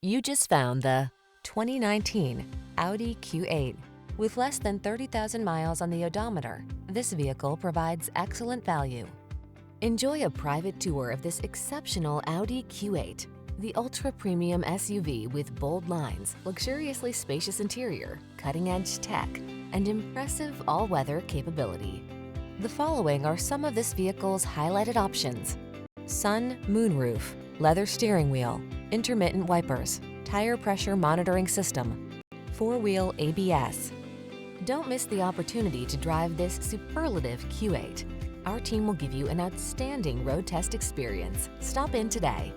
You just found the 2019 Audi Q8. With less than 30,000 miles on the odometer, this vehicle provides excellent value. Enjoy a private tour of this exceptional Audi Q8, the ultra-premium SUV with bold lines, luxuriously spacious interior, cutting-edge tech, and impressive all-weather capability. The following are some of this vehicle's highlighted options: sun moonroof, leather steering wheel, intermittent wipers, tire pressure monitoring system, four-wheel ABS. Don't miss the opportunity to drive this superlative Q8. Our team will give you an outstanding road test experience. Stop in today.